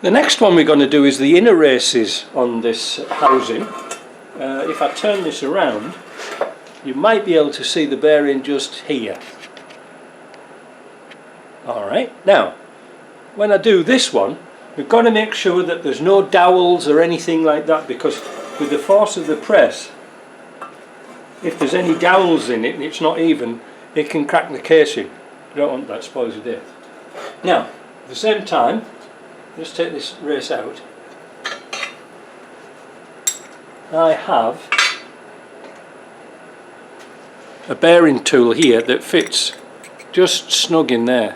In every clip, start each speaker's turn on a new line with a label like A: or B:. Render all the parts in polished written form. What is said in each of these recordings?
A: The next one we're going to do is the inner races on this housing. If I turn this around, you might be able to see the bearing just here. Alright, now when I do this one, we've got to make sure that there's no dowels or anything like that, because with the force of the press, if there's any dowels in it and it's not even, it can crack the casing. You don't want that, spoils your day. Now, at the same time, just take this race out. I have a bearing tool here that fits just snug in there.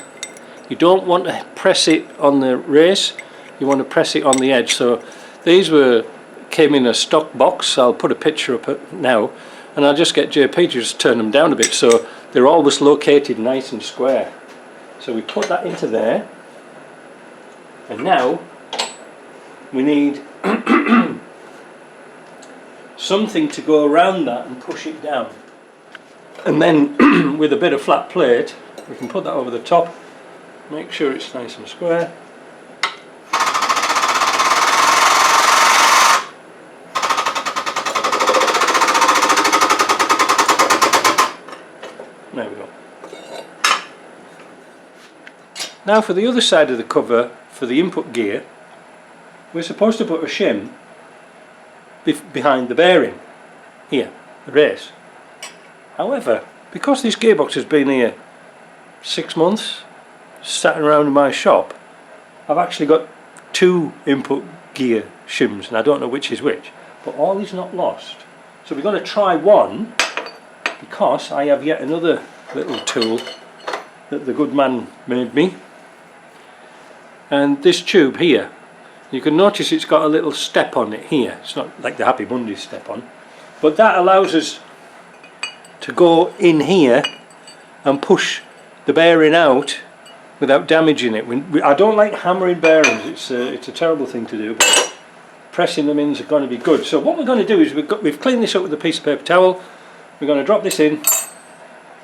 A: You don't want to press it on the race, you want to press it on the edge. So these came in a stock box. I'll put a picture up now, and I'll just get JP to just turn them down a bit so they're always located nice and square. So we put that into there, and now we need something to go around that and push it down. And then with a bit of flat plate, we can put that over the top, make sure it's nice and square. There we go. Now for the other side of the cover, for the input gear, we're supposed to put a shim behind the bearing here, the race. However, because this gearbox has been here 6 months, sat around in my shop, I've actually got 2 input gear shims, and I don't know which is which, but all is not lost. So we're going to try one, because I have yet another little tool that the good man made me. And this tube here, you can notice it's got a little step on it here. It's not like the Happy Monday step on, but that allows us to go in here and push the bearing out without damaging it. I don't like hammering bearings, it's a terrible thing to do, but pressing them in is going to be good. So what we're going to do is we've cleaned this up with a piece of paper towel. We're going to drop this in,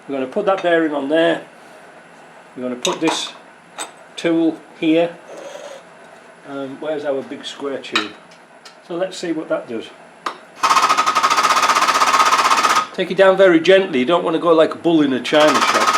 A: we're going to put that bearing on there, we're going to put this tool here. Where's our big square tube? So let's see what that does. Take it down very gently, you don't want to go like a bull in a china shop.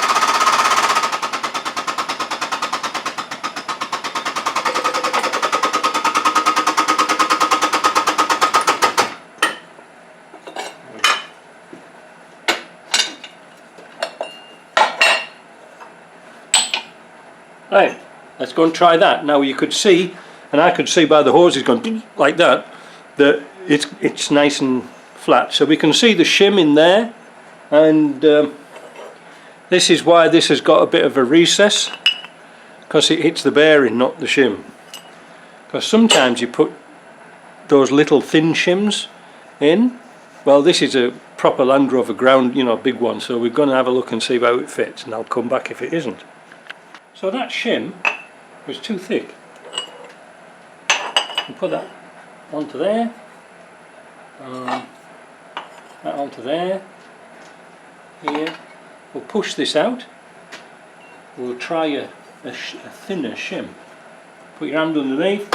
A: Right, let's go and try that. Now you could see, and I could see by the hoses going like that, that it's nice and flat. So we can see the shim in there, and this is why this has got a bit of a recess, because it hits the bearing, not the shim. Because sometimes you put those little thin shims in. Well, this is a proper Land Rover ground, you know, big one, so we're going to have a look and see how it fits, and I'll come back if it isn't. So that shim was too thick. We'll put that onto there, that onto there, here. We'll push this out. We'll try a thinner shim. Put your hand underneath.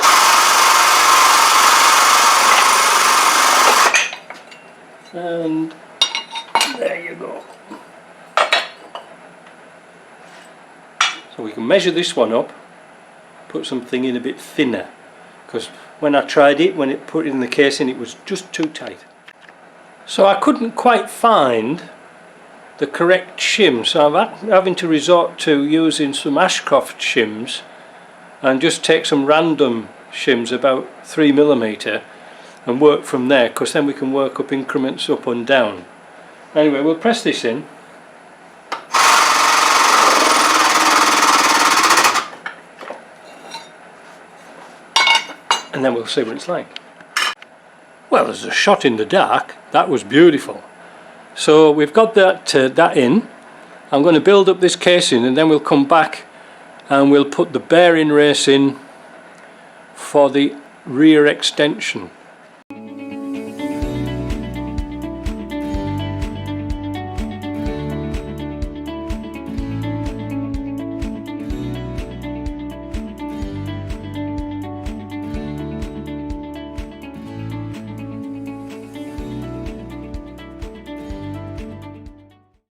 A: And there you go. So we can measure this one up, put something in a bit thinner, because when I tried it, when it put it in the casing, it was just too tight. So I couldn't quite find the correct shim, so I'm having to resort to using some Ashcroft shims and just take some random shims about 3mm and work from there, because then we can work up increments up and down. Anyway, we'll press this in. And then we'll see what it's like. Well, as a shot in the dark, that was beautiful. So we've got that in. I'm going to build up this casing, and then we'll come back and we'll put the bearing race in for the rear extension.